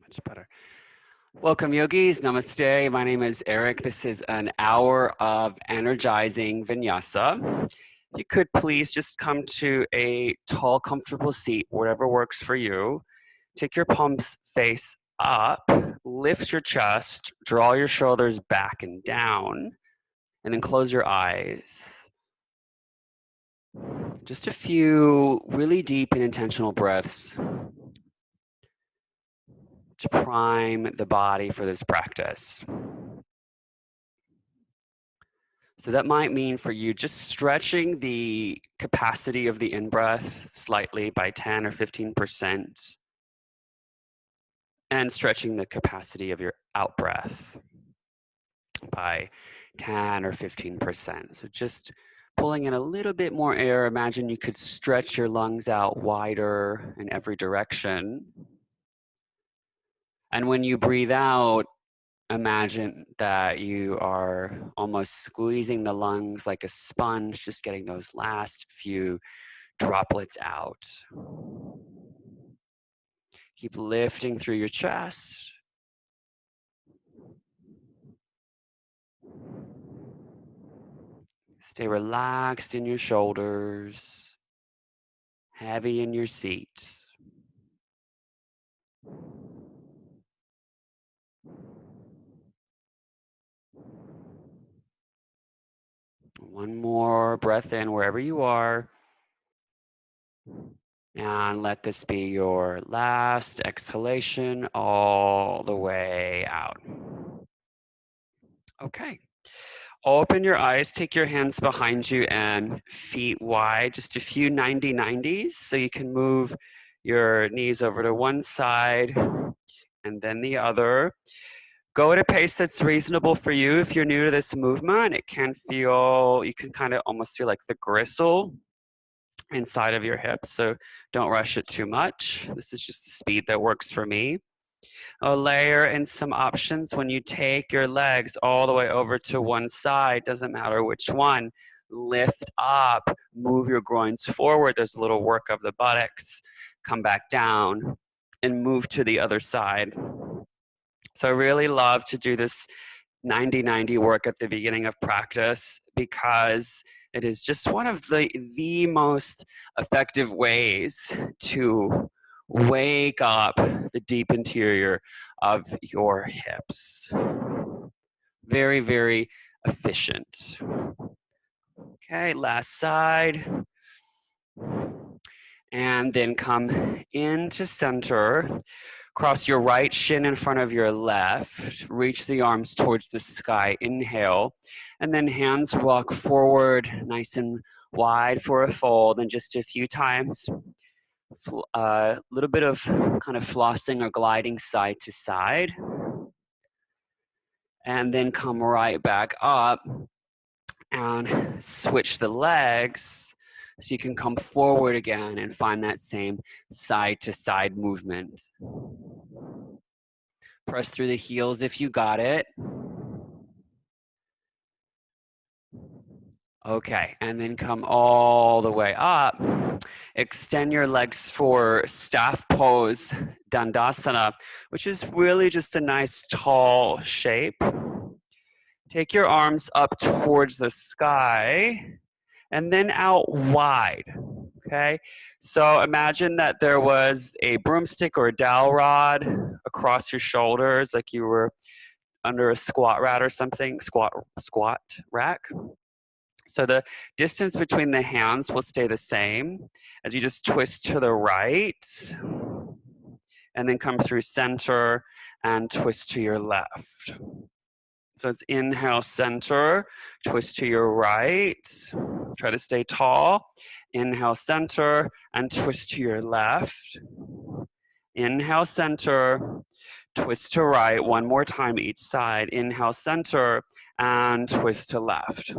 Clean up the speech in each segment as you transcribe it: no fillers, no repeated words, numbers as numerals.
Much better. Welcome, yogis. Namaste. My name is Eric. This is an hour of energizing vinyasa. If you could please just come to a tall, comfortable seat, whatever works for you. Take your palms face up, lift your chest, draw your shoulders back and down, and then close your eyes. Just a few really deep and intentional breaths to prime the body for this practice. So that might mean for you just stretching the capacity of the in-breath slightly by 10 or 15% and stretching the capacity of your out-breath by 10 or 15%. So just pulling in a little bit more air. Imagine you could stretch your lungs out wider in every direction. And when you breathe out, imagine that you are almost squeezing the lungs like a sponge, just getting those last few droplets out. Keep lifting through your chest. Stay relaxed in your shoulders, heavy in your seat. One more breath in wherever you are. And let this be your last exhalation all the way out. Okay. Open your eyes, take your hands behind you and feet wide, just a few 90-90s. So you can move your knees over to one side and then the other. Go at a pace that's reasonable for you. If you're new to this movement, it can feel, you can kind of almost feel like the gristle inside of your hips. So don't rush it too much. This is just the speed that works for me. I'll layer in some options when you take your legs all the way over to one side, doesn't matter which one. Lift up, move your groins forward. There's a little work of the buttocks. Come back down and move to the other side. So I really love to do this 90-90 work at the beginning of practice because it is just one of the most effective ways to wake up the deep interior of your hips. Very, very efficient. Okay, last side. And then come into center. Cross your right shin in front of your left. Reach the arms towards the sky. Inhale. And then hands walk forward nice and wide for a fold. And just a few times, a little bit of kind of flossing or gliding side to side. And then come right back up and switch the legs so you can come forward again and find that same side to side movement. Press through the heels if you got it. Okay, and then come all the way up. Extend your legs for staff pose, Dandasana, which is really just a nice tall shape. Take your arms up towards the sky and then out wide, okay? So imagine that there was a broomstick or a dowel rod across your shoulders, like you were under a squat rack or something, squat rack. So the distance between the hands will stay the same as you just twist to the right and then come through center and twist to your left. So it's inhale, center, twist to your right. Try to stay tall. Inhale, center, and twist to your left. Inhale, center, twist to right. One more time each side. Inhale, center, and twist to left.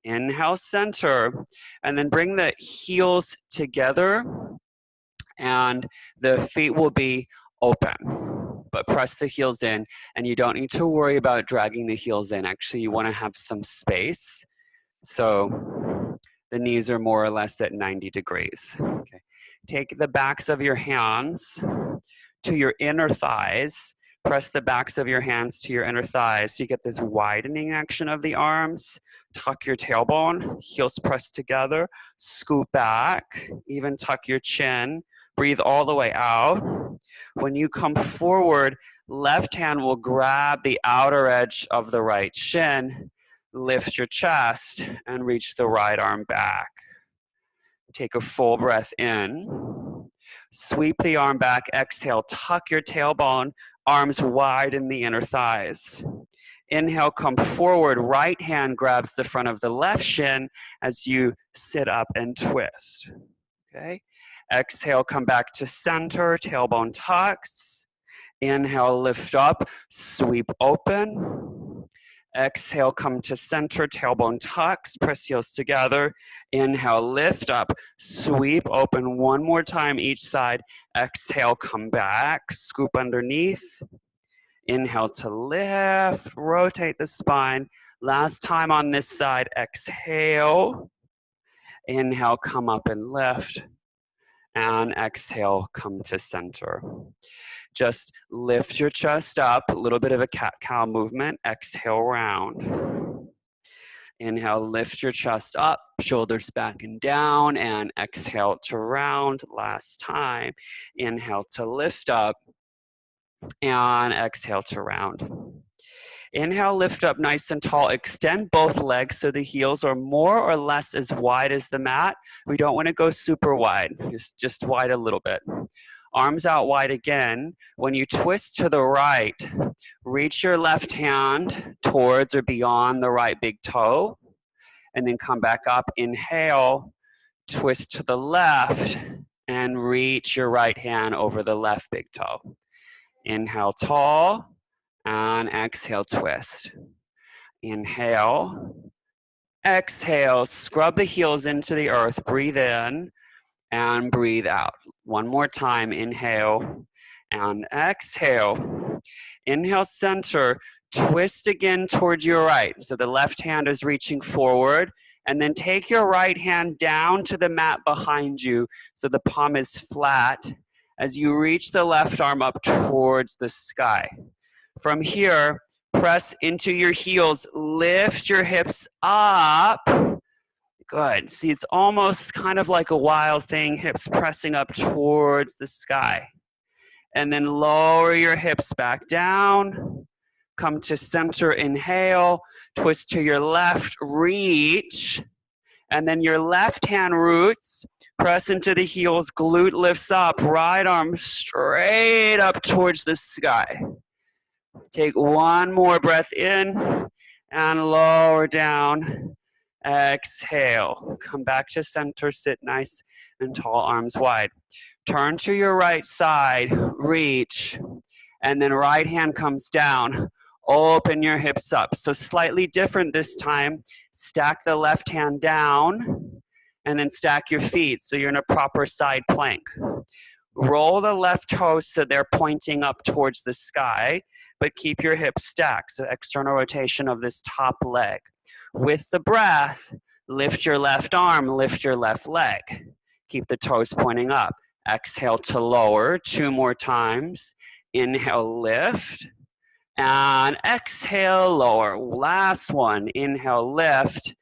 Inhale, center, and then bring the heels together, and the feet will be open. But press the heels in, and you don't need to worry about dragging the heels in. Actually, you want to have some space. So the knees are more or less at 90 degrees. Okay. Take the backs of your hands to your inner thighs. Press the backs of your hands to your inner thighs. So you get this widening action of the arms. Tuck your tailbone, heels pressed together, scoop back, even tuck your chin. Breathe all the way out. When you come forward, left hand will grab the outer edge of the right shin. Lift your chest and reach the right arm back. Take a full breath in. Sweep the arm back, exhale, tuck your tailbone, arms wide in the inner thighs. Inhale, come forward, right hand grabs the front of the left shin as you sit up and twist. Okay? Exhale, come back to center, tailbone tucks. Inhale, lift up, sweep open. Exhale, come to center, tailbone tucks, press heels together. Inhale, lift up, sweep open one more time each side. Exhale, come back, scoop underneath. Inhale to lift, rotate the spine. Last time on this side, exhale. Inhale, come up and lift. And exhale, come to center. Just lift your chest up, a little bit of a cat-cow movement. Exhale, round. Inhale, lift your chest up, shoulders back and down, and exhale to round. Last time. Inhale to lift up, and exhale to round. Inhale, lift up nice and tall. Extend both legs so the heels are more or less as wide as the mat. We don't want to go super wide, just wide a little bit. Arms out wide again. When you twist to the right, reach your left hand towards or beyond the right big toe, and then come back up. Inhale, twist to the left, and reach your right hand over the left big toe. Inhale, tall, and exhale, twist. Inhale, exhale, scrub the heels into the earth, breathe in, and breathe out. One more time, inhale and exhale. Inhale, center, twist again towards your right. So the left hand is reaching forward, and then take your right hand down to the mat behind you so the palm is flat as you reach the left arm up towards the sky. From here, press into your heels, lift your hips up. Good. See, it's almost kind of like a wild thing, hips pressing up towards the sky. And then lower your hips back down. Come to center, inhale, twist to your left, reach. And then your left hand roots, press into the heels, glute lifts up, right arm straight up towards the sky. Take one more breath in and lower down. Exhale. Come back to center, sit nice and tall, arms wide. Turn to your right side, reach, and then right hand comes down. Open your hips up. So slightly different this time. Stack the left hand down and then stack your feet so you're in a proper side plank. Roll the left toes so they're pointing up towards the sky, but keep your hips stacked, so external rotation of this top leg. With the breath, lift your left arm, lift your left leg. Keep the toes pointing up. Exhale to lower, 2 more times. Inhale, lift, and exhale, lower. Last one, inhale, lift.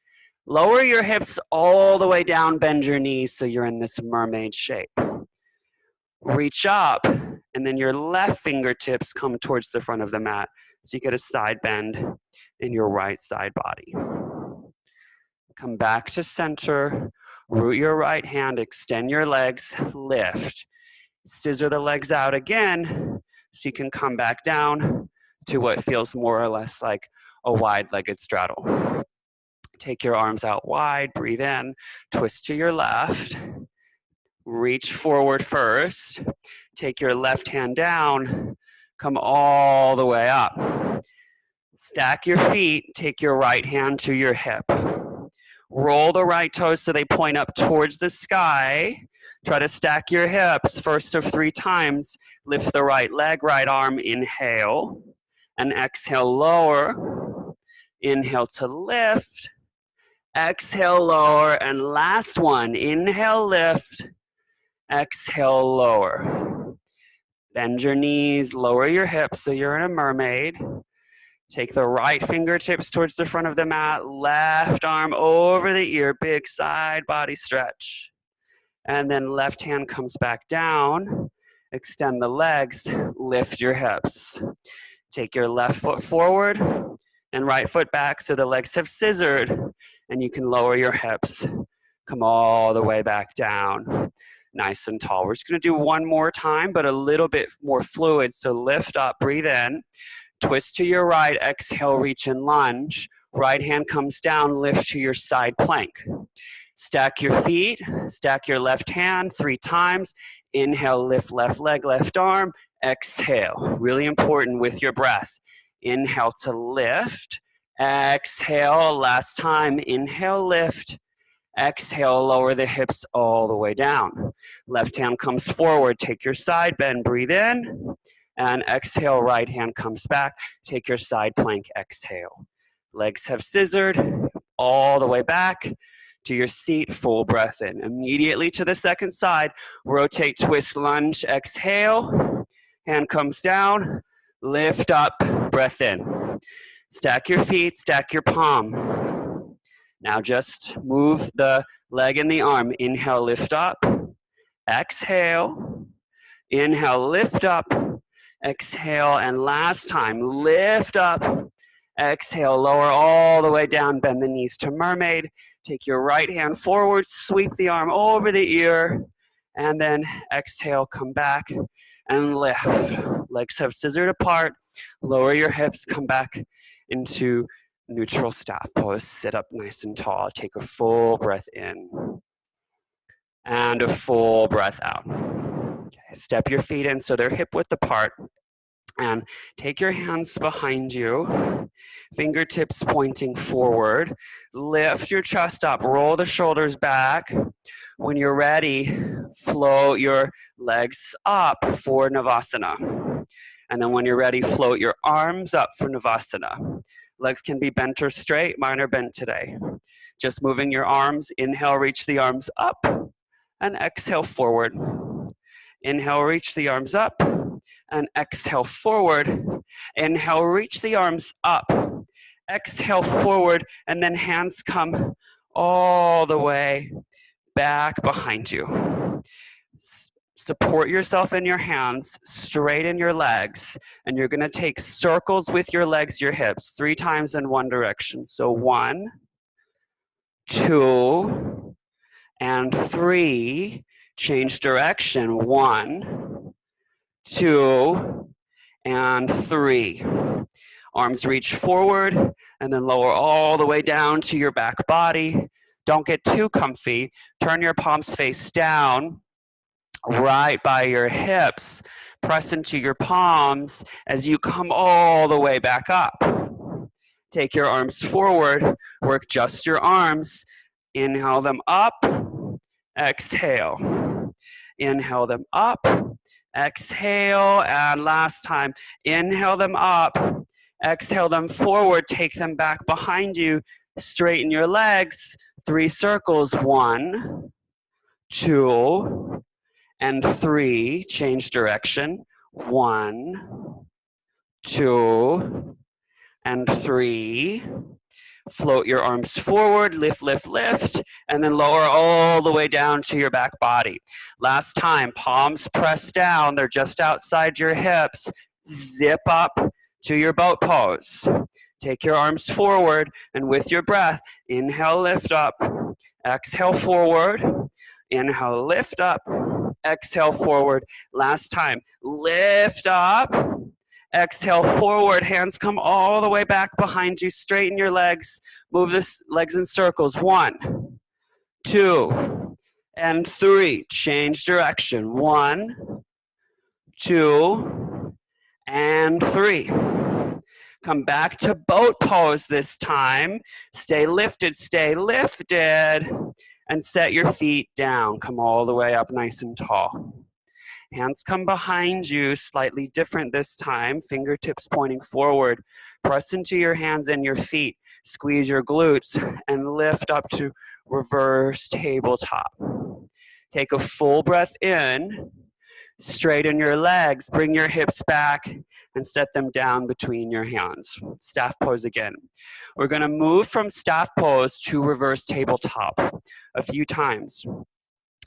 Lower your hips all the way down, bend your knees so you're in this mermaid shape. Reach up, and then your left fingertips come towards the front of the mat. So you get a side bend in your right side body. Come back to center, root your right hand, extend your legs, lift. Scissor the legs out again, so you can come back down to what feels more or less like a wide-legged straddle. Take your arms out wide, breathe in, twist to your left, reach forward first, take your left hand down, come all the way up. Stack your feet, take your right hand to your hip. Roll the right toes so they point up towards the sky. Try to stack your hips, first of 3 times. Lift the right leg, right arm, inhale. And exhale, lower. Inhale to lift. Exhale, lower. And last one, inhale, lift. Exhale, lower. Bend your knees, lower your hips so you're in a mermaid. Take the right fingertips towards the front of the mat, left arm over the ear, big side body stretch. And then left hand comes back down, extend the legs, lift your hips. Take your left foot forward and right foot back so the legs have scissored, and you can lower your hips. Come all the way back down, nice and tall. We're just gonna do one more time, but a little bit more fluid. So lift up, breathe in, twist to your right, exhale, reach and lunge. Right hand comes down, lift to your side plank. Stack your feet, stack your left hand 3 times. Inhale, lift left leg, left arm. Exhale, really important with your breath. Inhale to lift. Exhale, last time. Inhale, lift. Exhale, lower the hips all the way down. Left hand comes forward, take your side bend, breathe in. And exhale, right hand comes back. Take your side plank, exhale. Legs have scissored all the way back to your seat, full breath in. Immediately to the second side, rotate, twist, lunge, exhale. Hand comes down, lift up, breath in. Stack your feet, stack your palm. Now just move the leg and the arm. Inhale, lift up, exhale. Inhale, lift up, exhale, and last time, lift up, exhale, lower all the way down, bend the knees to mermaid. Take your right hand forward, sweep the arm over the ear, and then exhale, come back and lift. Legs have scissored apart, lower your hips, come back into neutral staff pose. Sit up nice and tall, take a full breath in, and a full breath out. Okay, step your feet in so they're hip width apart, and take your hands behind you, fingertips pointing forward. Lift your chest up, roll the shoulders back. When you're ready, float your legs up for Navasana. And then when you're ready, float your arms up for Navasana. Legs can be bent or straight, mine are bent today. Just moving your arms, inhale, reach the arms up, and exhale forward. Inhale, reach the arms up, and exhale forward. Inhale, reach the arms up, exhale forward, and then hands come all the way back behind you. Support yourself in your hands, straighten your legs, and you're gonna take circles with your legs, your hips, 3 times in one direction. So 1, 2, and 3. Change direction, 1, 2, and 3. Arms reach forward and then lower all the way down to your back body. Don't get too comfy. Turn your palms face down, right by your hips. Press into your palms as you come all the way back up. Take your arms forward, work just your arms. Inhale them up, exhale. Inhale them up, exhale, and last time. Inhale them up, exhale them forward, take them back behind you. Straighten your legs, 3 circles, 1, 2, and 3. Change direction, 1, 2, and 3. Float your arms forward, lift, lift, lift, and then lower all the way down to your back body. Last time, palms press down, they're just outside your hips. Zip up to your boat pose. Take your arms forward, and with your breath, inhale, lift up, exhale, forward. Inhale, lift up, exhale, forward. Last time, lift up, exhale, forward. Hands come all the way back behind you. Straighten your legs. Move the legs in circles. 1, 2, and 3. Change direction. 1, 2, and 3. Come back to boat pose this time. Stay lifted, and set your feet down. Come all the way up nice and tall. Hands come behind you, slightly different this time. Fingertips pointing forward. Press into your hands and your feet. Squeeze your glutes and lift up to reverse tabletop. Take a full breath in. Straighten your legs, bring your hips back, and set them down between your hands. Staff pose again. We're gonna move from staff pose to reverse tabletop a few times.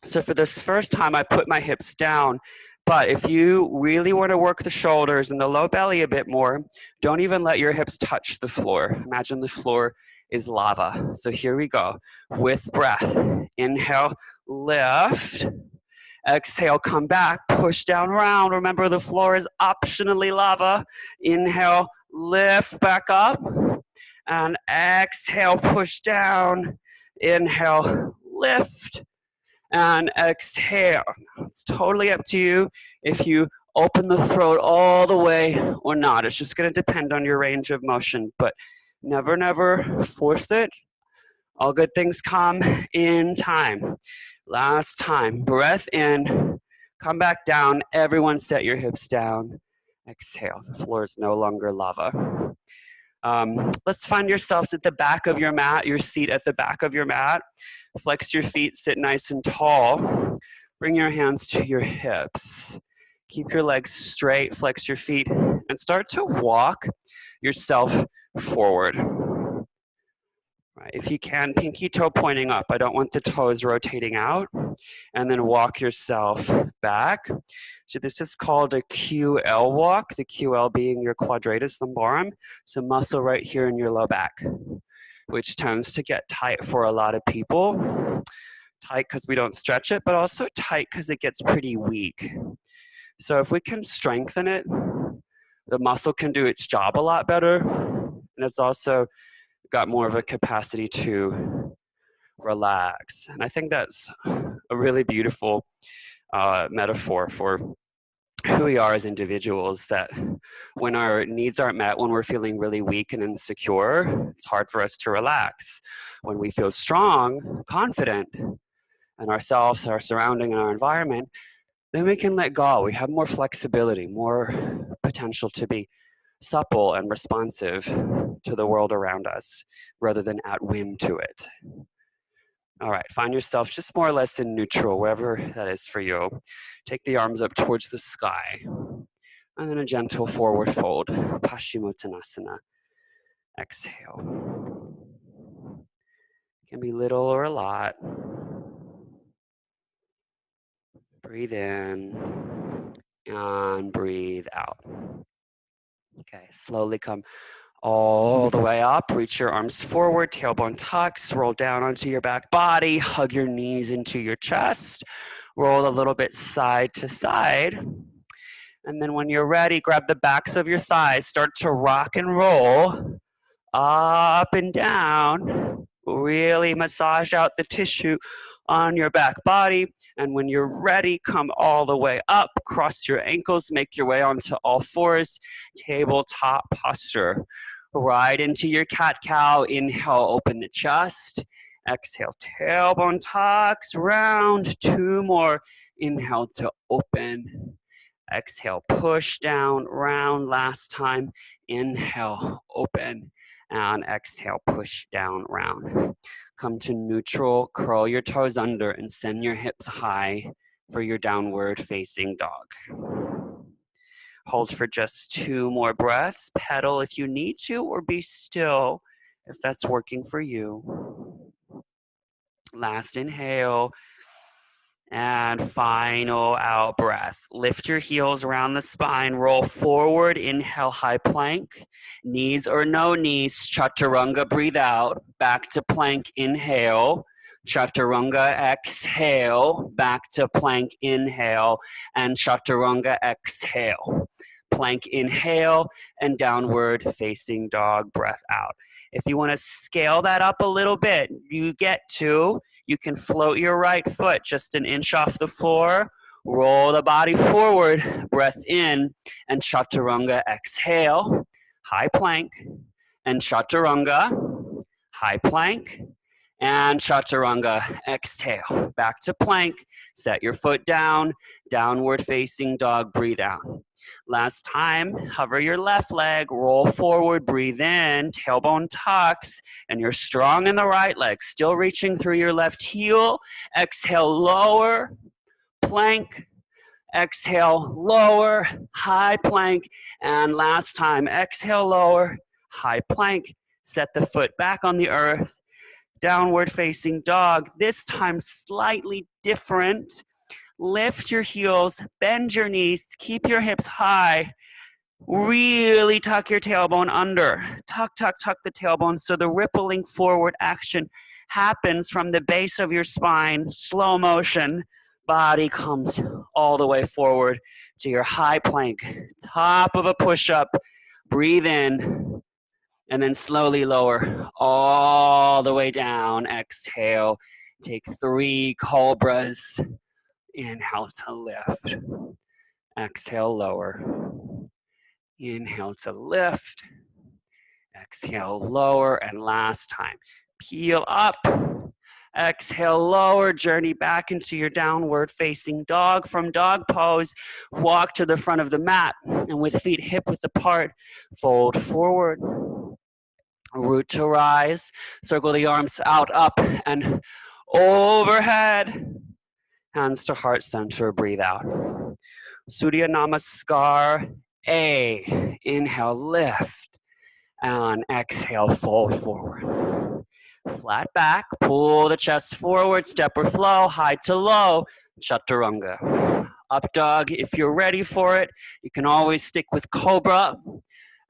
So for this first time, I put my hips down, but if you really want to work the shoulders and the low belly a bit more, don't even let your hips touch the floor. Imagine the floor is lava. So here we go. With breath, inhale, lift. Exhale, come back, push down, round. Remember, the floor is optionally lava. Inhale, lift back up. And exhale, push down. Inhale, lift. And exhale. It's totally up to you if you open the throat all the way or not. It's just going to depend on your range of motion. But never, never force it. All good things come in time. Last time, breath in, come back down. Everyone set your hips down. Exhale, the floor is no longer lava. Let's find yourselves at the back of your mat, your seat at the back of your mat. Flex your feet, sit nice and tall. Bring your hands to your hips. Keep your legs straight, flex your feet, and start to walk yourself forward. Right. If you can, pinky toe pointing up. I don't want the toes rotating out. And then walk yourself back. So this is called a QL walk, the QL being your quadratus lumborum. So muscle right here in your low back, which tends to get tight for a lot of people. Tight because we don't stretch it, but also tight because it gets pretty weak. So if we can strengthen it, the muscle can do its job a lot better. And it's also got more of a capacity to relax. And I think that's a really beautiful metaphor for who we are as individuals, that when our needs aren't met, when we're feeling really weak and insecure, it's hard for us to relax. When we feel strong, confident in ourselves, our surrounding, and our environment, then we can let go. We have more flexibility, more potential to be supple and responsive to the world around us rather than at whim to it. All right, find yourself just more or less in neutral, wherever that is for you. Take the arms up towards the sky. And then a gentle forward fold, Paschimottanasana. Exhale. It can be little or a lot. Breathe in and breathe out. Okay, slowly come all the way up. Reach your arms forward, tailbone tucks, roll down onto your back body, hug your knees into your chest, roll a little bit side to side. And then when you're ready, grab the backs of your thighs, start to rock and roll up and down. Really massage out the tissue on your back body. And when you're ready, come all the way up, cross your ankles, make your way onto all fours, tabletop posture. Right into your cat-cow. Inhale, open the chest. Exhale, tailbone tucks, round. 2 more. Inhale to open. Exhale, push down, round. Last time. Inhale, open. And exhale, push down, round. Come to neutral, curl your toes under, and send your hips high for your downward facing dog. Hold for just 2 more breaths. Pedal if you need to, or be still if that's working for you. Last inhale. And final out breath. Lift your heels around the spine. Roll forward. Inhale, high plank. Knees or no knees. Chaturanga, breathe out. Back to plank, inhale. Chaturanga, exhale. Back to plank, inhale. And chaturanga, exhale. Plank, inhale. And downward facing dog, breath out. If you want to scale that up a little bit, you can float your right foot just an inch off the floor, roll the body forward, breath in, and chaturanga, exhale, high plank, and chaturanga, high plank, and chaturanga, exhale. Back to plank, set your foot down, downward facing dog, breathe out. Last time, hover your left leg, roll forward, breathe in, tailbone tucks, and you're strong in the right leg, still reaching through your left heel. Exhale, lower, plank, Exhale, lower, high plank. And last time, exhale, lower, high plank. Set the foot back on the earth. Downward facing dog. This time slightly different. Lift your heels, bend your knees, keep your hips high. Really tuck your tailbone under. Tuck, tuck, tuck the tailbone so the rippling forward action happens from the base of your spine. Slow motion. Body comes all the way forward to your high plank. Top of a push-up. Breathe in. And then slowly lower all the way down. Exhale. Take 3 cobras. Inhale to lift. Exhale, lower. Inhale to lift. Exhale, lower. And last time, peel up. Exhale, lower. Journey back into your downward facing dog. From dog pose, walk to the front of the mat. And with feet hip width apart, fold forward. Root to rise. Circle the arms out, up, and overhead. Hands to heart center. Breathe out. Surya Namaskar. A. Inhale, lift. And exhale, fold forward. Flat back, pull the chest forward, step or flow, high to low, chaturanga. Up dog, if you're ready for it, you can always stick with cobra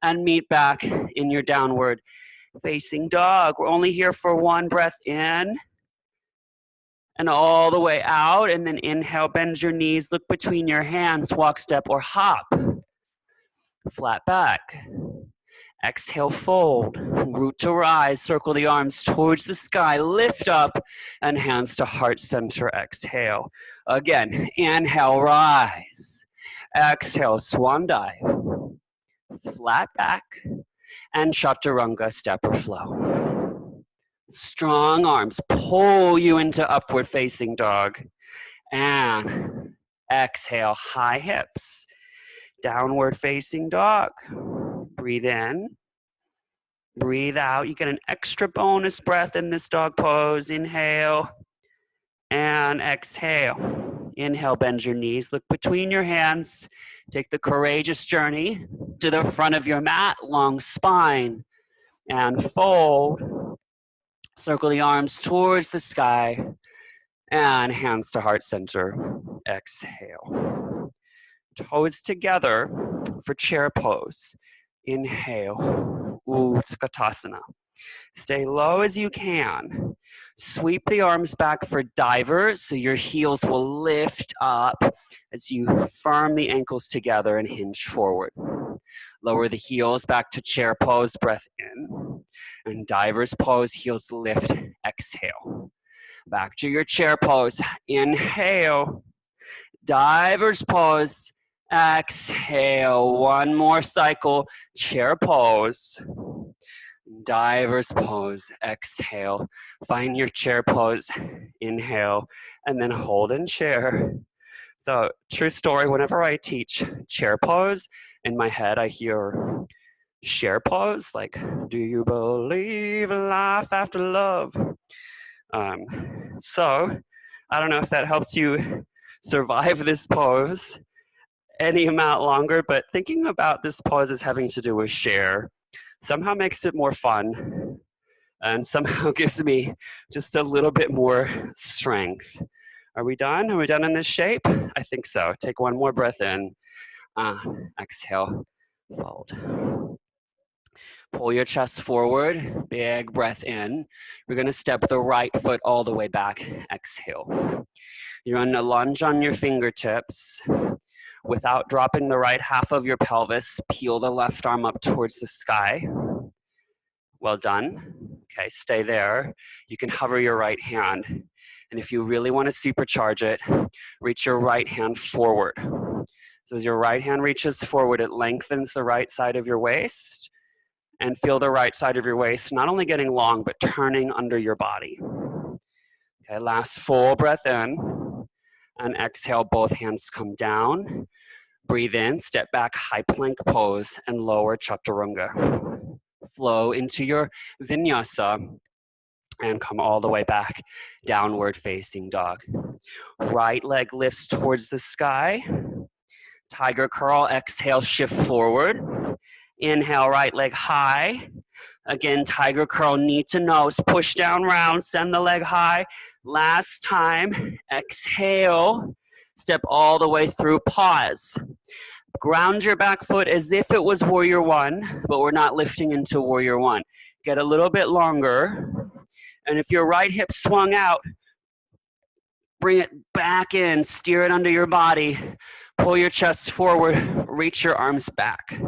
and meet back in your downward facing dog. We're only here for 1 breath in and all the way out, and then inhale, bend your knees, look between your hands, walk, step, or hop. Flat back. Exhale, fold. Root to rise. Circle the arms towards the sky. Lift up and hands to heart center. Exhale. Again, inhale, rise. Exhale, swan dive. Flat back and chaturanga, step or flow. Strong arms pull you into upward facing dog. And exhale, high hips. Downward facing dog. Breathe in. Breathe out. You get an extra bonus breath in this dog pose. Inhale and exhale. Inhale, bend your knees. Look between your hands. Take the courageous journey to the front of your mat. Long spine. And fold. Circle the arms towards the sky. And hands to heart center. Exhale. Toes together for chair pose. Inhale, Utkatasana. Stay low as you can. Sweep the arms back for divers so your heels will lift up as you firm the ankles together and hinge forward. Lower the heels back to chair pose, breath in. And divers pose, heels lift, exhale. Back to your chair pose, inhale. Divers pose. Exhale, 1 more cycle, chair pose. Divers pose, exhale. Find your chair pose, inhale, and then hold in chair. So, true story, whenever I teach chair pose, in my head I hear share pose, like, do you believe in life after love? So, I don't know if that helps you survive this pose any amount longer, but thinking about this pose as having to do with share somehow makes it more fun and somehow gives me just a little bit more strength. Are we done? Are we done in this shape? I think so. Take 1 more breath in. Exhale, fold. Pull your chest forward, big breath in. We're gonna step the right foot all the way back. Exhale. You're gonna lunge on your fingertips. Without dropping the right half of your pelvis, peel the left arm up towards the sky. Well done. Okay, stay there. You can hover your right hand. And if you really want to supercharge it, reach your right hand forward. So as your right hand reaches forward, it lengthens the right side of your waist. And feel the right side of your waist not only getting long, but turning under your body. Okay, last full breath in. And exhale, both hands come down. Breathe in, step back, high plank pose, and lower chaturanga. Flow into your vinyasa and come all the way back, downward facing dog. Right leg lifts towards the sky. Tiger curl, exhale, shift forward. Inhale, right leg high. Again, tiger curl, knee to nose, push down round, send the leg high. Last time, exhale, step all the way through, pause. Ground your back foot as if it was warrior one, but we're not lifting into warrior one. Get a little bit longer. And if your right hip swung out, bring it back in, steer it under your body, pull your chest forward, reach your arms back.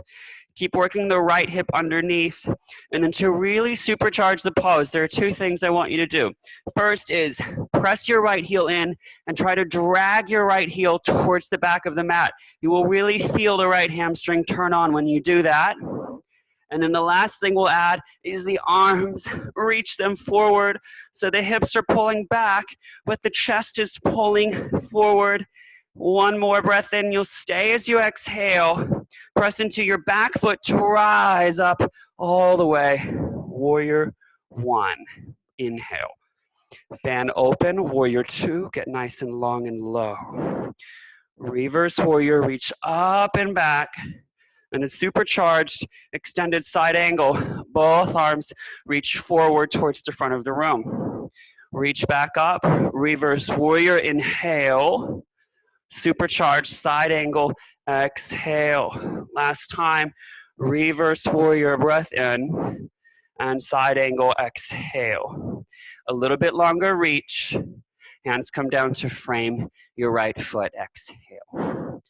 Keep working the right hip underneath. And then to really supercharge the pose, there are two things I want you to do. First is press your right heel in and try to drag your right heel towards the back of the mat. You will really feel the right hamstring turn on when you do that. And then the last thing we'll add is the arms, reach them forward. So the hips are pulling back, but the chest is pulling forward. One more breath in, you'll stay as you exhale. Press into your back foot to rise up all the way. Warrior one, inhale. Fan open, warrior two, get nice and long and low. Reverse warrior, reach up and back. And a supercharged extended side angle. Both arms reach forward towards the front of the room. Reach back up, reverse warrior, inhale. Supercharged side angle, exhale. Last time, reverse warrior, breath in, and side angle, exhale. A little bit longer reach. Hands come down to frame your right foot, exhale.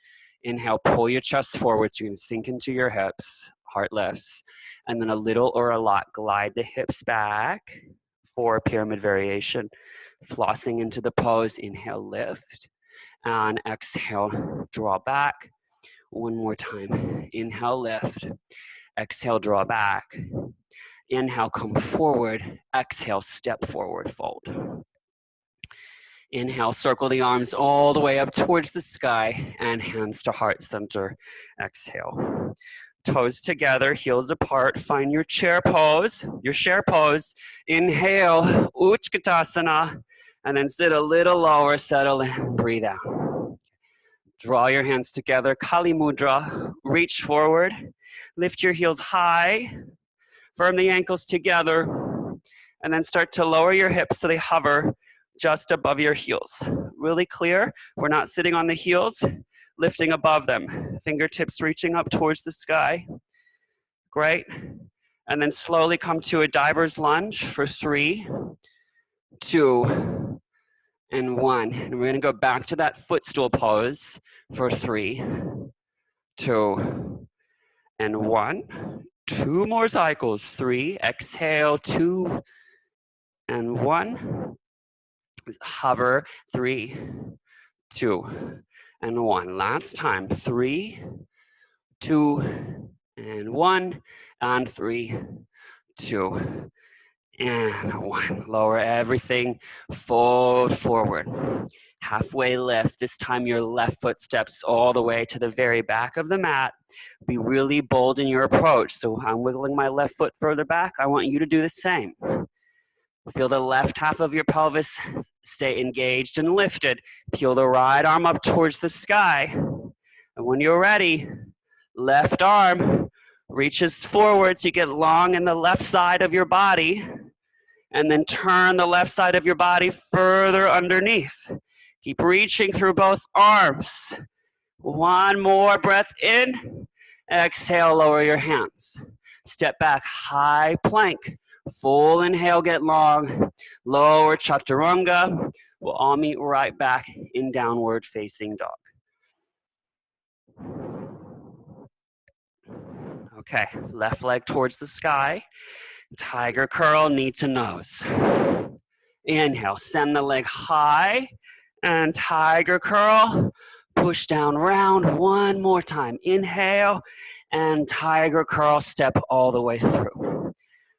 Inhale, pull your chest forward so you can sink into your hips, heart lifts. And then a little or a lot, glide the hips back for pyramid variation. Flossing into the pose, inhale, lift. And exhale, draw back. One more time. Inhale, lift. Exhale, draw back. Inhale, come forward. Exhale, step forward, fold. Inhale, circle the arms all the way up towards the sky and hands to heart center. Exhale. Toes together, heels apart. Find your chair pose, your share pose. Inhale, Utkatasana. And then sit a little lower, settle in, breathe out. Draw your hands together, Kali Mudra. Reach forward, lift your heels high, firm the ankles together, and then start to lower your hips so they hover just above your heels. Really clear, we're not sitting on the heels, lifting above them. Fingertips reaching up towards the sky. Great. And then slowly come to a diver's lunge for 3, 2, and 1. And we're gonna go back to that footstool pose for 3, 2, and 1. 2 more cycles. 3, exhale, 2, and 1. Hover, 3, 2, and 1. Last time, 3, 2, and 1, and 3, 2, and 1. Lower everything, fold forward. Halfway lift. This time your left foot steps all the way to the very back of the mat. Be really bold in your approach. So I'm wiggling my left foot further back. I want you to do the same. Feel the left half of your pelvis stay engaged and lifted. Peel the right arm up towards the sky. And when you're ready, left arm reaches forward so you get long in the left side of your body. And then turn the left side of your body further underneath. Keep reaching through both arms. One more breath in. Exhale, lower your hands. Step back, high plank. Full inhale, get long. Lower chaturanga. We'll all meet right back in downward facing dog. Okay, left leg towards the sky. Tiger curl, knee to nose. Inhale, send the leg high. And tiger curl. Push down round. One more time. Inhale. And tiger curl, step all the way through.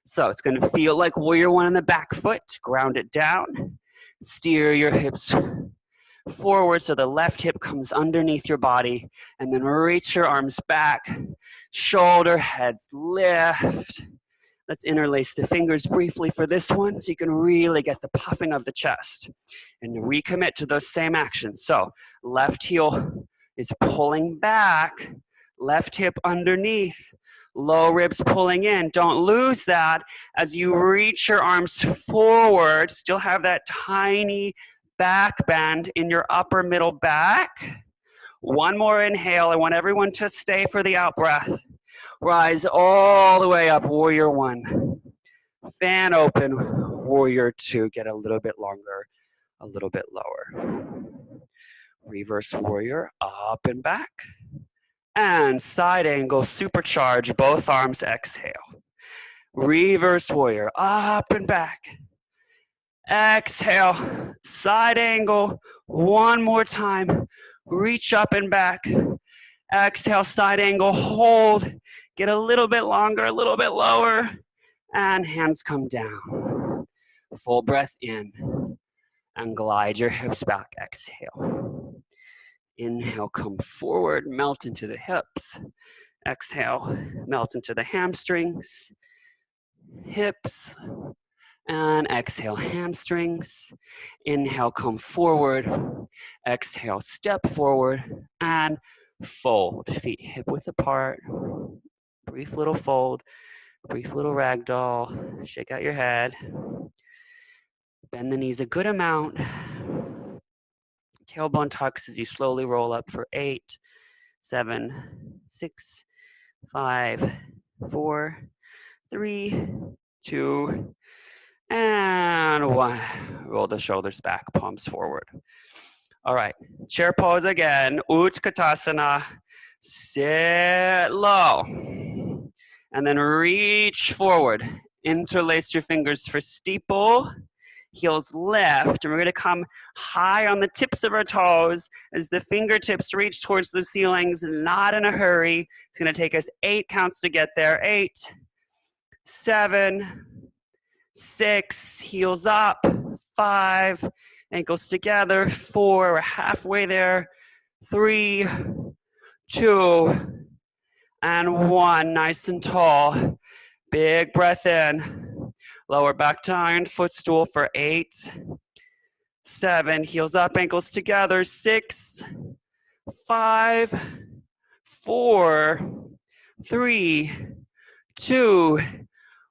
So it's going to feel like warrior one on the back foot. Ground it down. Steer your hips forward so the left hip comes underneath your body. And then reach your arms back. Shoulder heads lift. Let's interlace the fingers briefly for this one so you can really get the puffing of the chest. And recommit to those same actions. So left heel is pulling back, left hip underneath, low ribs pulling in. Don't lose that as you reach your arms forward. Still have that tiny back bend in your upper middle back. One more inhale. I want everyone to stay for the out breath. Rise all the way up, warrior one. Fan open, warrior two. Get a little bit longer, a little bit lower. Reverse warrior, up and back. And side angle, supercharge, both arms, exhale. Reverse warrior, up and back. Exhale, side angle, one more time. Reach up and back. Exhale, side angle, hold. Get a little bit longer, a little bit lower. And hands come down. Full breath in. And glide your hips back, exhale. Inhale, come forward, melt into the hips. Exhale, melt into the hamstrings, hips, and exhale, hamstrings. Inhale, come forward. Exhale, step forward and fold. Feet hip width apart. Brief little fold, brief little ragdoll. Shake out your head. Bend the knees a good amount. Tailbone tucks as you slowly roll up for 8, 7, 6, 5, 4, 3, 2, and 1. Roll the shoulders back, palms forward. All right, chair pose again, Utkatasana. Sit low. And then reach forward. Interlace your fingers for steeple. Heels lift, and we're going to come high on the tips of our toes as the fingertips reach towards the ceilings, not in a hurry. It's going to take us 8 counts to get there. 8, 7, 6, heels up, 5, ankles together, 4, we're halfway there, 3, 2, and 1, nice and tall. Big breath in. Lower back to iron footstool for 8, 7, heels up, ankles together, 6, 5, 4, 3, 2,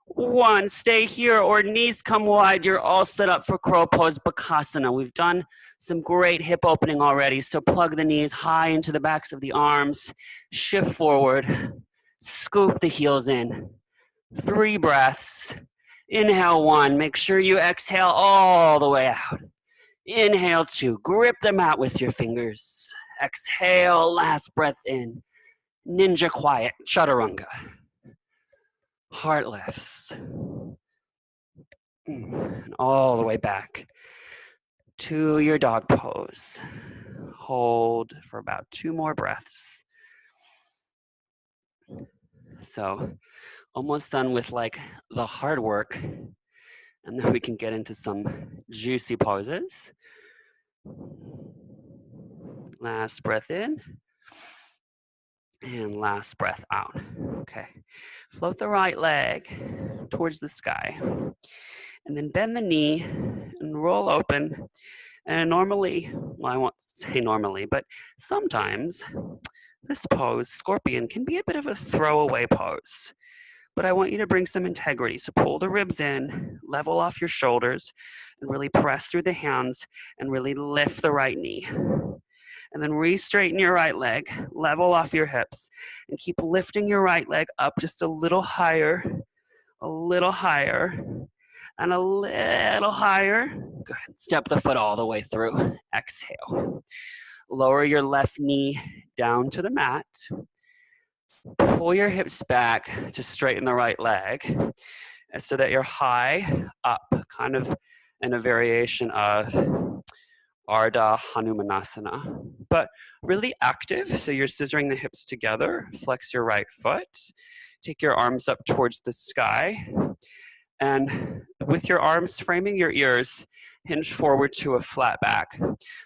1. Stay here or knees come wide. You're all set up for crow pose, Bakasana. We've done some great hip opening already, so plug the knees high into the backs of the arms, shift forward, scoop the heels in. 3 breaths. Inhale 1, make sure you exhale all the way out. Inhale 2, grip the mat with your fingers. Exhale, last breath in. Ninja quiet, chaturanga. Heart lifts. And all the way back to your dog pose. Hold for about 2 more breaths. So, almost done with like the hard work, and then we can get into some juicy poses. Last breath in, and last breath out. Okay, float the right leg towards the sky, and then bend the knee and roll open. And normally, well, I won't say normally, but sometimes this pose, scorpion, can be a bit of a throwaway pose. But I want you to bring some integrity. So pull the ribs in, level off your shoulders, and really press through the hands and really lift the right knee. And then re-straighten your right leg, level off your hips, and keep lifting your right leg up just a little higher, and a little higher. Good. Step the foot all the way through. Exhale. Lower your left knee down to the mat. Pull your hips back to straighten the right leg so that you're high up, kind of in a variation of Ardha Hanumanasana, but really active. So you're scissoring the hips together, flex your right foot, take your arms up towards the sky, and with your arms framing your ears, hinge forward to a flat back.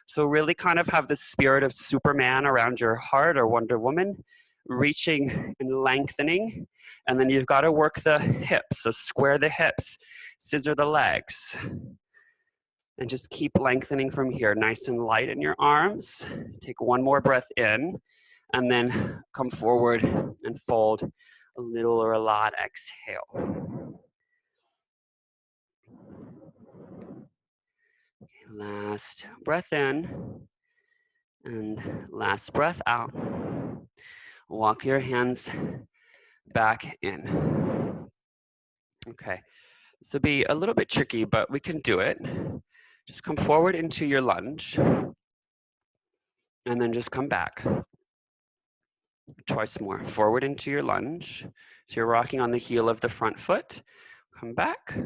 So really kind of have the spirit of Superman around your heart, or Wonder Woman, reaching and lengthening. And then you've got to work the hips. So square the hips, scissor the legs. And just keep lengthening from here, nice and light in your arms. Take one more breath in, and then come forward and fold a little or a lot. Exhale. Last breath in, and last breath out. Walk your hands back in. Okay, this will be a little bit tricky, but we can do it. Just come forward into your lunge, and then just come back. Twice more. Forward into your lunge. So you're rocking on the heel of the front foot. Come back,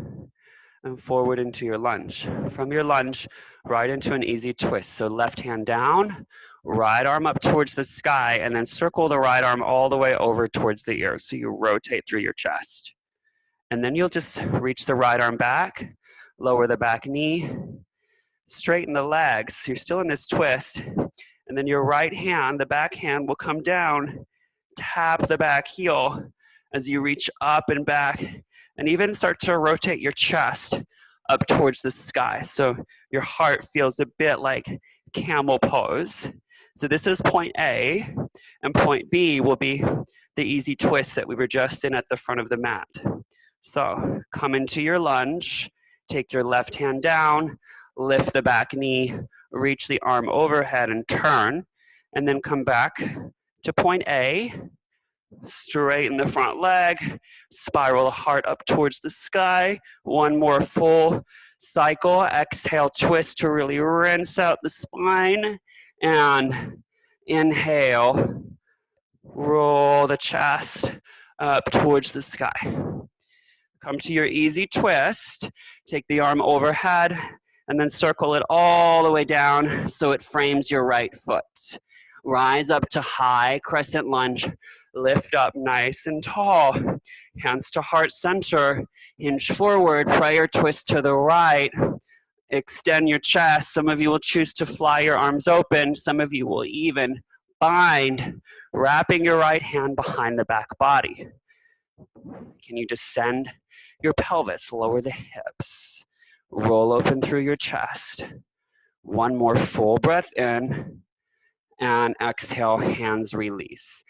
and forward into your lunge. From your lunge, right into an easy twist. So left hand down, right arm up towards the sky, and then circle the right arm all the way over towards the ear. So you rotate through your chest. And then you'll just reach the right arm back, lower the back knee, straighten the legs. So you're still in this twist. And then your right hand, the back hand, will come down, tap the back heel as you reach up and back, and even start to rotate your chest up towards the sky. So your heart feels a bit like camel pose. So this is point A, and point B will be the easy twist that we were just in at the front of the mat. So come into your lunge, take your left hand down, lift the back knee, reach the arm overhead and turn, and then come back to point A, straighten the front leg, spiral the heart up towards the sky. One more full cycle. Exhale, twist to really rinse out the spine, and inhale, roll the chest up towards the sky. Come to your easy twist, take the arm overhead, and then circle it all the way down so it frames your right foot. Rise up to high crescent lunge, lift up nice and tall, hands to heart center, hinge forward, prayer twist to the right, extend your chest. Some of you will choose to fly your arms open, some of you will even bind, wrapping your right hand behind the back body. Can you descend your pelvis, lower the hips, roll open through your chest. One more full breath in, and exhale, hands release.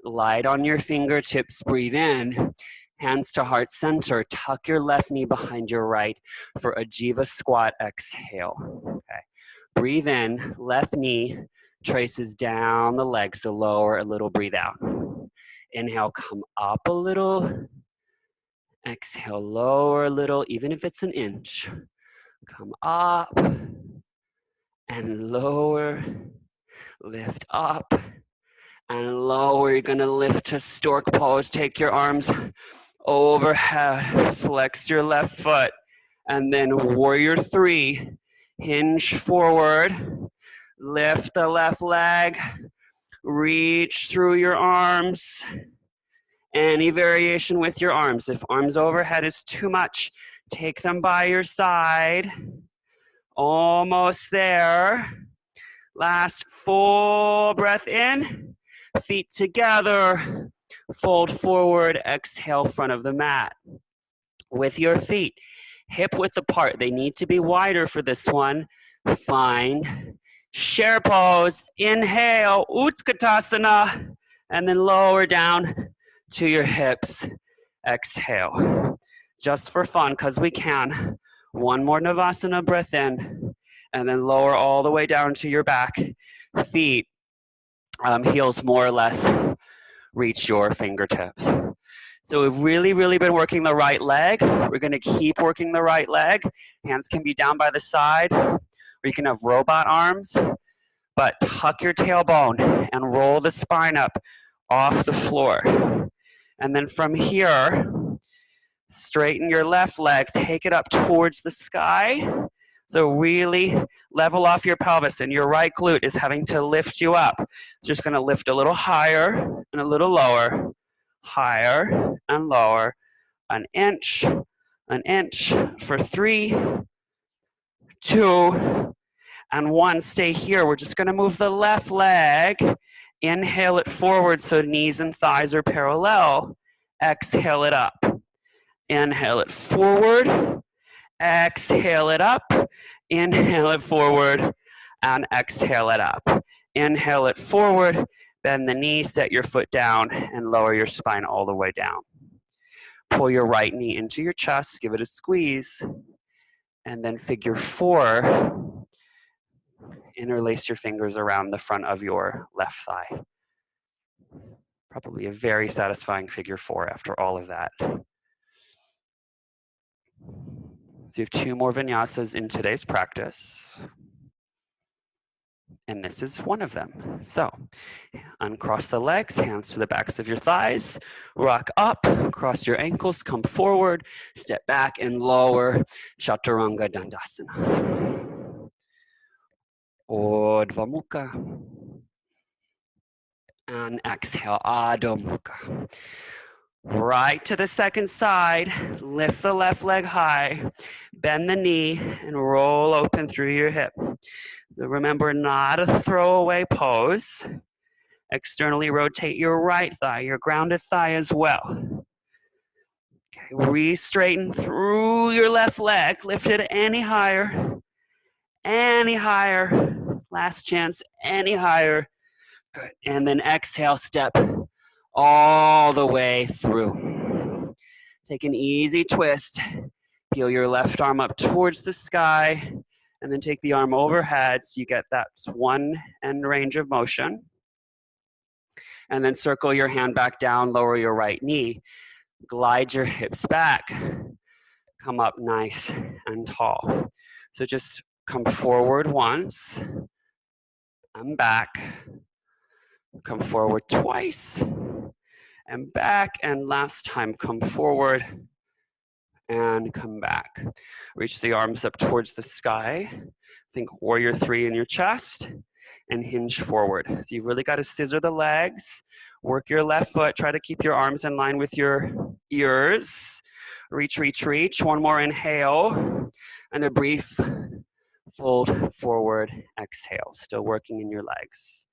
Light on your fingertips, breathe in, hands to heart center, tuck your left knee behind your right for a Jiva squat, exhale. Okay. Breathe in, left knee traces down the leg, so lower a little, breathe out. Inhale, come up a little. Exhale, lower a little, even if it's an inch. Come up and lower, lift up and lower. You're gonna lift to stork pose. Take your arms overhead, flex your left foot, and then warrior three. Hinge forward, lift the left leg, reach through your arms. Any variation with your arms. If arms overhead is too much, take them by your side. Almost there. Last full breath in. Feet together. Fold forward. Exhale, front of the mat. With your feet hip width apart. They need to be wider for this one. Find share pose. Inhale, Utkatasana. And then lower down to your hips. Exhale. Just for fun, because we can. One more Navasana breath in, and then lower all the way down to your back. Feet, heels more or less reach your fingertips. So we've really been working the right leg. We're going to keep working the right leg. Hands can be down by the side, or you can have robot arms. But tuck your tailbone and roll the spine up off the floor. And then from here, straighten your left leg, take it up towards the sky. So really level off your pelvis, and your right glute is having to lift you up. Just gonna lift a little higher and a little lower, higher and lower, an inch for 3, 2, and 1. Stay here. We're just gonna move the left leg. Inhale it forward so knees and thighs are parallel. Exhale it up. Inhale it forward. Exhale it up. Inhale it forward and exhale it up. Inhale it forward, bend the knee, set your foot down, and lower your spine all the way down. Pull your right knee into your chest, give it a squeeze, and then figure 4, interlace your fingers around the front of your left thigh. Probably a very satisfying figure 4 after all of that. So you have 2 more vinyasas in today's practice. And this is one of them. So uncross the legs, hands to the backs of your thighs, rock up, cross your ankles, come forward, step back and lower, Chaturanga Dandasana. Urdhva Mukha. And exhale, Adho Mukha. Right to the second side, lift the left leg high, bend the knee, and roll open through your hip. Remember, not a throwaway pose. Externally rotate your right thigh, your grounded thigh as well. Okay, re-straighten through your left leg, lift it any higher, last chance, any higher. Good, and then exhale, step all the way through. Take an easy twist. Peel your left arm up towards the sky, and then take the arm overhead so you get that one end range of motion. And then circle your hand back down, lower your right knee. Glide your hips back. Come up nice and tall. So just come forward once, and back. Come forward twice, and back, and last time come forward and come back. Reach the arms up towards the sky. Think warrior 3 in your chest and hinge forward. So you've really got to scissor the legs, work your left foot, try to keep your arms in line with your ears. Reach, reach, reach. One more inhale and a brief fold forward, exhale. Still working in your legs.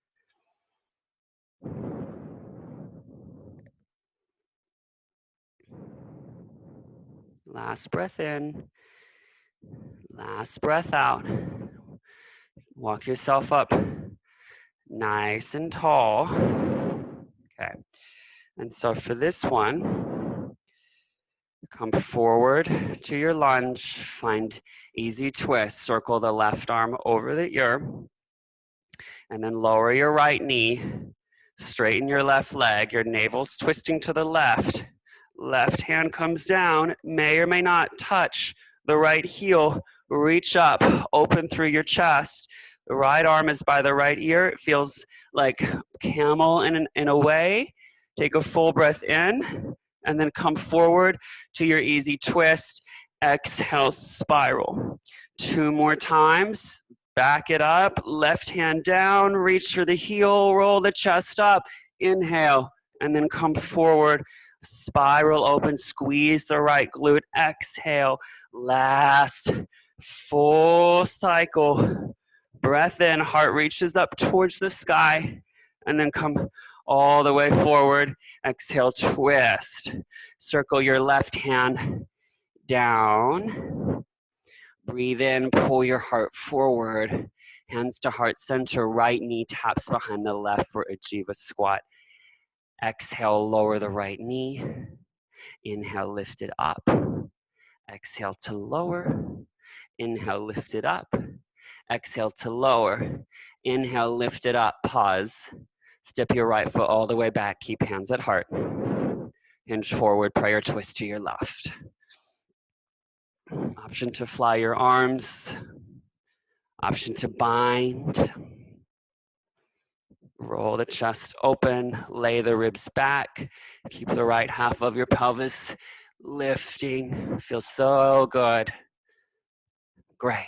Last breath in, last breath out. Walk yourself up nice and tall. Okay, and so for this one, come forward to your lunge, find easy twist, circle the left arm over the ear, and then lower your right knee, straighten your left leg, your navel's twisting to the left. Left hand comes down, may or may not touch the right heel. Reach up, open through your chest. The right arm is by the right ear. It feels like camel in a way. Take a full breath in, and then come forward to your easy twist. Exhale, spiral. 2 more times. Back it up, left hand down, reach for the heel, roll the chest up. Inhale, and then come forward. Spiral open, squeeze the right glute, exhale, last full cycle. Breath in, heart reaches up towards the sky, and then come all the way forward. Exhale, twist. Circle your left hand down. Breathe in, pull your heart forward. Hands to heart center, right knee taps behind the left for a Jiva squat. Exhale, lower the right knee. Inhale, lift it up. Exhale to lower. Inhale, lift it up. Exhale to lower. Inhale, lift it up. Pause. Step your right foot all the way back. Keep hands at heart. Hinge forward, prayer twist to your left. Option to fly your arms. Option to bind. Roll the chest open, lay the ribs back. Keep the right half of your pelvis lifting. Feels so good. Great.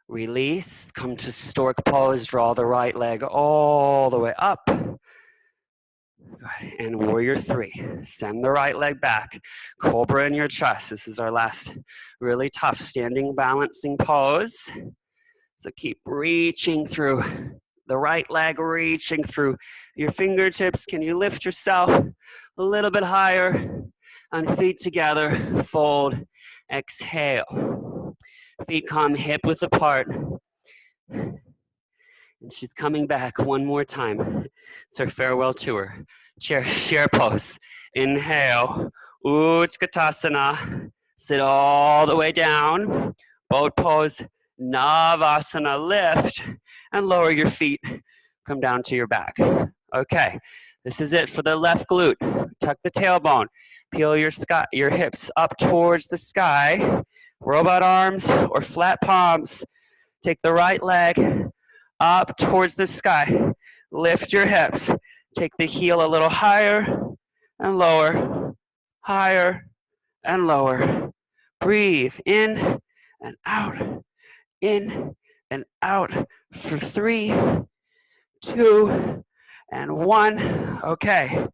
Release, come to stork pose, draw the right leg all the way up. Good. And warrior 3, send the right leg back. Cobra in your chest. This is our last really tough standing balancing pose. So keep reaching through. The right leg reaching through your fingertips. Can you lift yourself a little bit higher? And feet together, fold, exhale. Feet come hip width apart. And she's coming back one more time. It's her farewell tour. Chair pose. Inhale. Utkatasana. Sit all the way down. Boat pose. Navasana. Lift. And lower your feet. Come down to your back. Okay. This is it for the left glute. Tuck the tailbone. Peel your hips up towards the sky. Robot arms or flat palms. Take the right leg up towards the sky. Lift your hips. Take the heel a little higher and lower, higher and lower. Breathe in and out for 3, 2, and 1. Okay.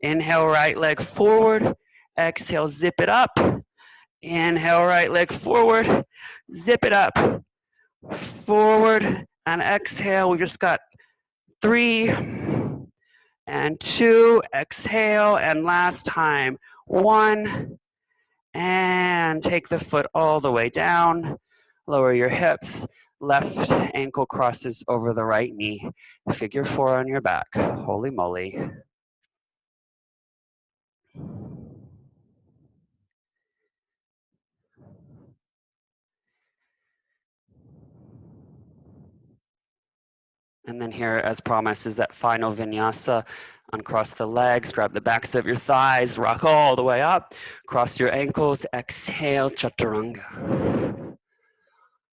Inhale, right leg forward. Exhale, zip it up. Inhale, right leg forward. Zip it up. Forward and exhale. We just got 3 and 2. Exhale and last time 1. And take the foot all the way down. Lower your hips. Left ankle crosses over the right knee. Figure 4 on your back. Holy moly. And then here, as promised, is that final vinyasa. Uncross the legs, grab the backs of your thighs, rock all the way up. Cross your ankles, exhale, chaturanga.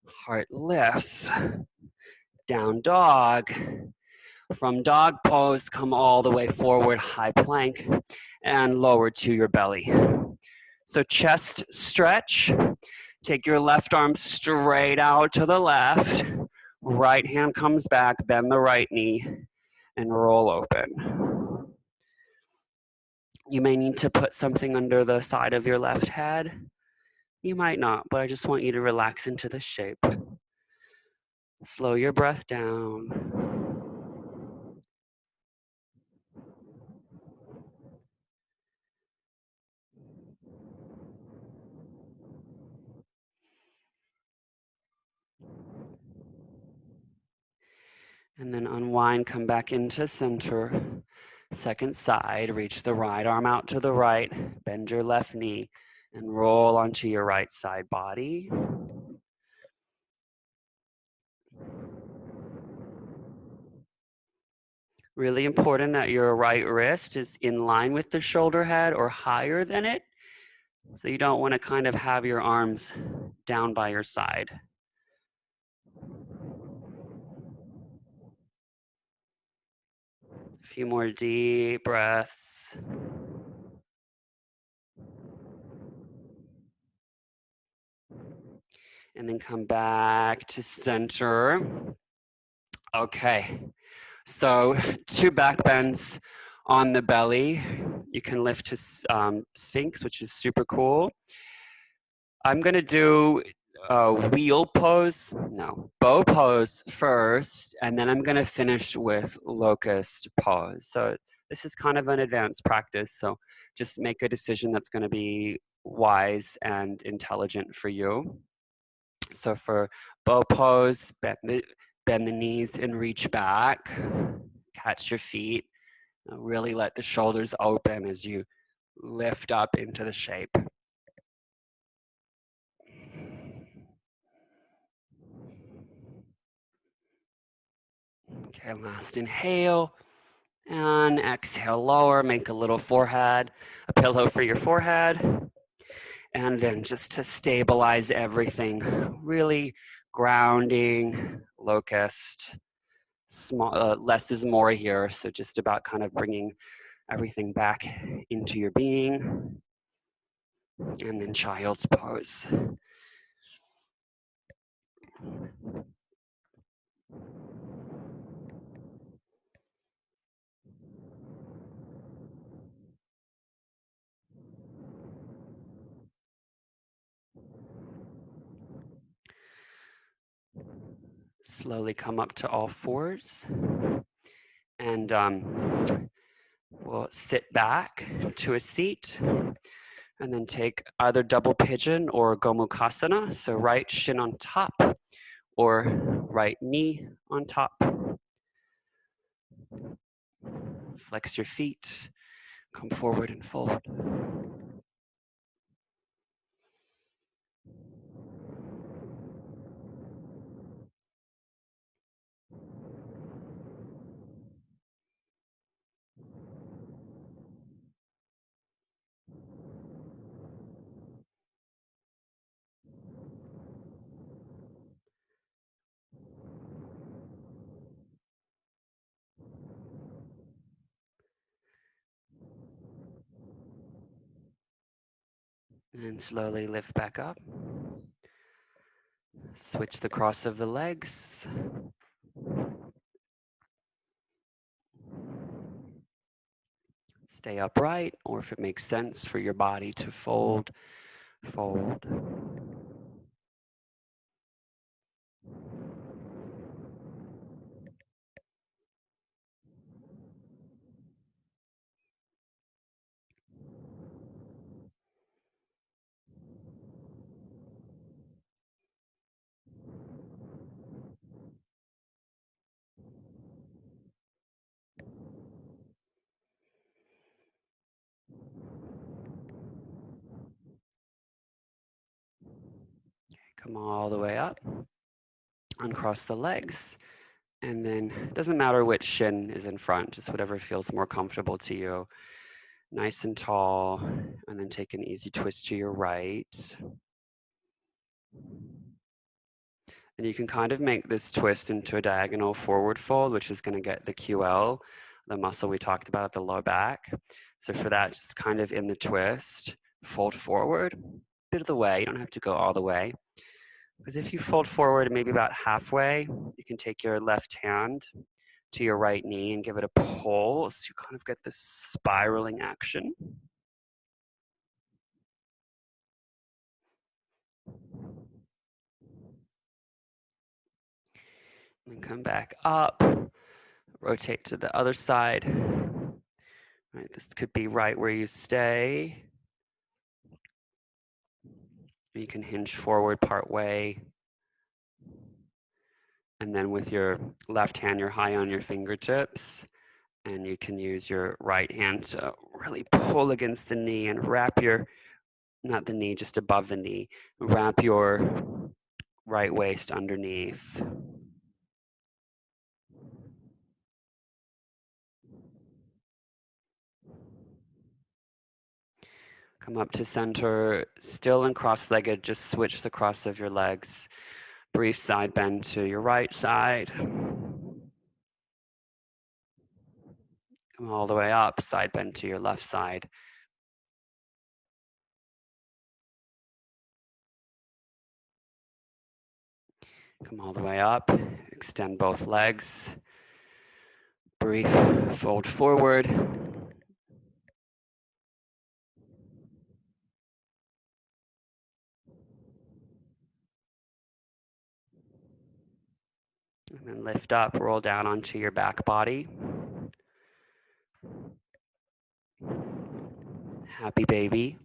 Heart lifts. Down dog. From dog pose, come all the way forward, high plank, and lower to your belly. So chest stretch. Take your left arm straight out to the left. Right hand comes back, bend the right knee, and roll open. You may need to put something under the side of your left head. You might not, but I just want you to relax into this shape. Slow your breath down. And then unwind, come back into center. Second side, reach the right arm out to the right, bend your left knee, and roll onto your right side body. Really important that your right wrist is in line with the shoulder head or higher than it. So you don't want to kind of have your arms down by your side. A few more deep breaths. And then come back to center. Okay, so 2 back bends on the belly. You can lift to Sphinx, which is super cool. I'm gonna do bow pose first, and then I'm gonna finish with locust pose. So this is kind of an advanced practice, so just make a decision that's gonna be wise and intelligent for you. So for bow pose, bend the knees and reach back, catch your feet, really let the shoulders open as you lift up into the shape. Okay, last inhale and exhale, lower, make a little forehead, a pillow for your forehead. And then just to stabilize everything, really grounding, locust, less is more here. So just about kind of bringing everything back into your being. And then child's pose. Slowly come up to all fours. And we'll sit back to a seat. And then take either double pigeon or Gomukhasana. So right shin on top or right knee on top. Flex your feet, come forward and fold. And slowly lift back up. Switch the cross of the legs. Stay upright, or if it makes sense for your body to fold, fold. Come all the way up. Uncross the legs. And then it doesn't matter which shin is in front, just whatever feels more comfortable to you. Nice and tall. And then take an easy twist to your right. And you can kind of make this twist into a diagonal forward fold, which is going to get the QL, the muscle we talked about at the lower back. So for that, just kind of in the twist, fold forward, bit of the way. You don't have to go all the way. Because if you fold forward maybe about halfway, you can take your left hand to your right knee and give it a pull. So you kind of get this spiraling action. And come back up, rotate to the other side. Right, this could be right where you stay. You can hinge forward part way. And then with your left hand, you're high on your fingertips. And you can use your right hand to really pull against the knee and wrap your, not the knee, just above the knee, wrap your right waist underneath. Come up to center, still in cross-legged, just switch the cross of your legs. Brief side bend to your right side. Come all the way up, side bend to your left side. Come all the way up, extend both legs. Brief fold forward. And then lift up, roll down onto your back body. Happy baby.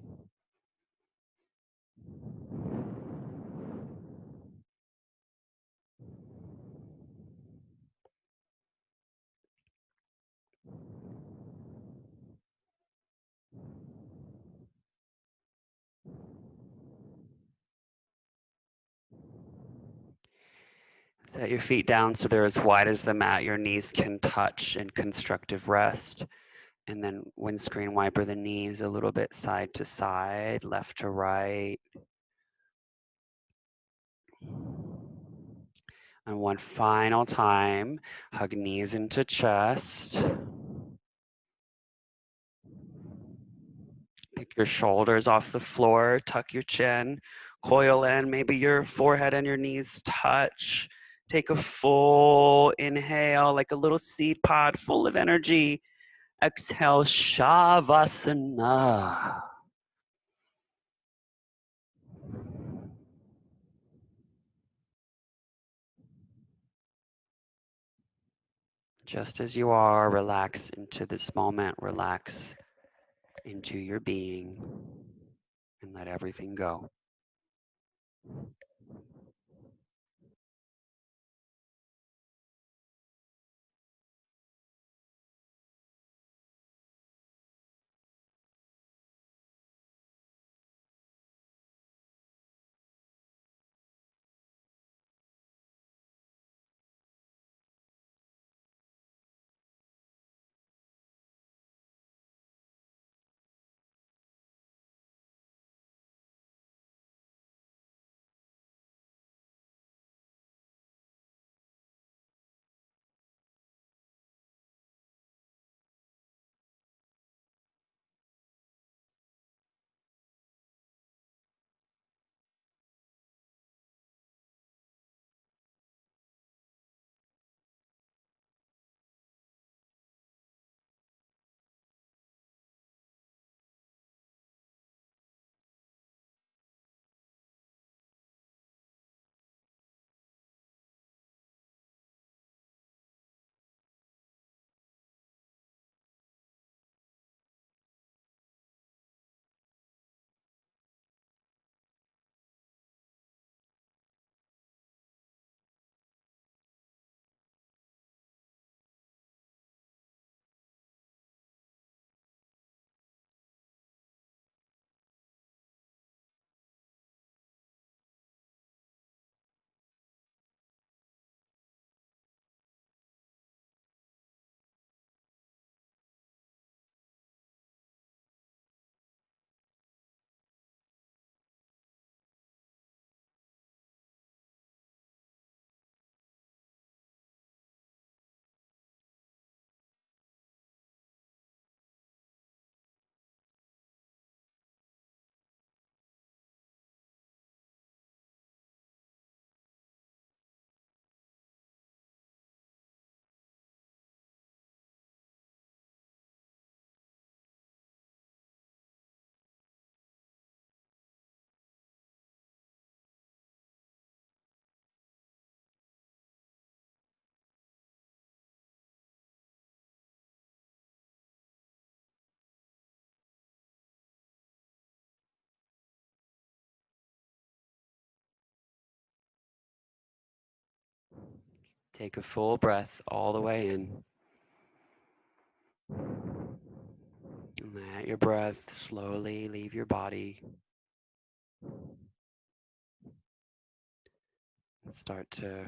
Set your feet down so they're as wide as the mat your knees can touch in constructive rest. And then windscreen wiper the knees a little bit side to side, left to right. And one final time, hug knees into chest. Pick your shoulders off the floor, tuck your chin, coil in, maybe your forehead and your knees touch. Take a full inhale, like a little seed pod full of energy. Exhale, Shavasana. Just as you are, relax into this moment, relax into your being. and let everything go. Take a full breath all the way in. And let your breath slowly leave your body. Start to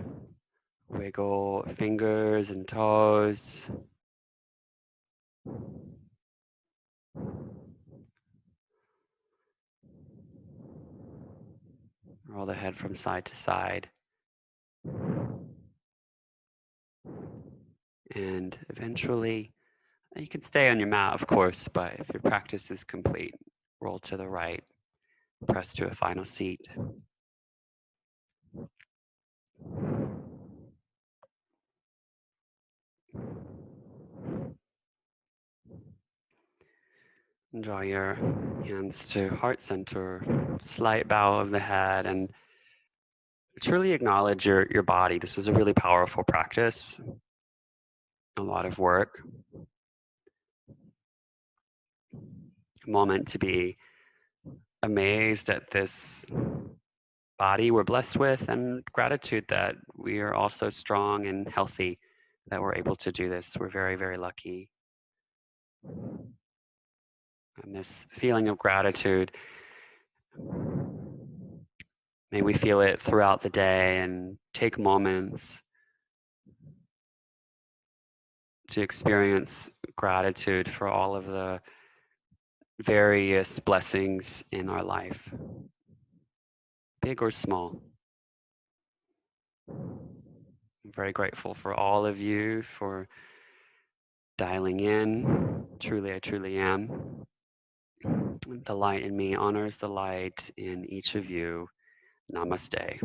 wiggle fingers and toes. Roll the head from side to side. And eventually, you can stay on your mat, of course, but if your practice is complete, roll to the right, press to a final seat. Draw your hands to heart center, slight bow of the head, and truly acknowledge your body. This is a really powerful practice, a lot of work, a moment to be amazed at this body we're blessed with, and gratitude that we are also strong and healthy, that we're able to do this. We're very, very lucky. And this feeling of gratitude, may we feel it throughout the day and take moments to experience gratitude for all of the various blessings in our life, big or small. I'm very grateful for all of you for dialing in. Truly, I truly am. The light in me honors the light in each of you. Namaste.